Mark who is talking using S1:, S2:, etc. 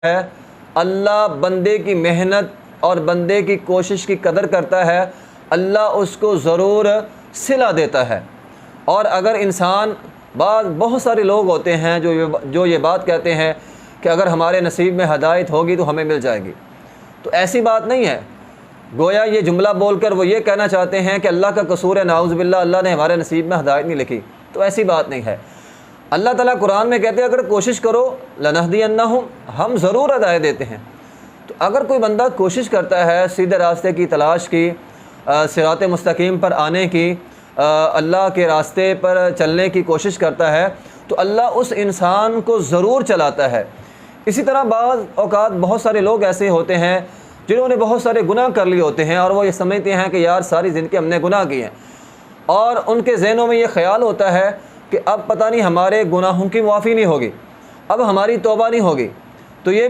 S1: है, अल्लाह बंदे की मेहनत और बंदे की कोशिश की कदर करता है, अल्लाह उसको ज़रूर सिला देता है। और अगर इंसान बहुत सारे लोग होते हैं जो ये बात कहते हैं कि अगर हमारे नसीब में हदायत होगी तो हमें मिल जाएगी, तो ऐसी बात नहीं है। गोया ये जुमला बोलकर वो ये कहना चाहते हैं कि अल्लाह का कसूर है, नाउज़ बिल्लाह, अल्लाह ने हमारे नसीब में हदायत नहीं लिखी, तो ऐसी बात नहीं है। अल्लाह ताला कुरान में कहते हैं अगर कोशिश करो लनहदियन्नहुम, हम ज़रूर हदायत देते हैं। तो अगर कोई बंदा कोशिश करता है सीधे रास्ते की तलाश की, सिरात मुस्तकीम पर आने की, अल्लाह के रास्ते पर चलने की कोशिश करता है, तो अल्लाह उस इंसान को ज़रूर चलाता है। इसी तरह बाज़ औक़ात बहुत सारे लोग ऐसे होते हैं जिन्होंने बहुत सारे गुनाह कर लिए होते हैं और वो ये समझते हैं कि यार सारी ज़िंदगी हमने गुनाह किए हैं, और उनके ज़हनों में ये ख़्याल होता है कि अब पता नहीं हमारे गुनाहों की माफ़ी नहीं होगी, अब हमारी तौबा नहीं होगी। तो ये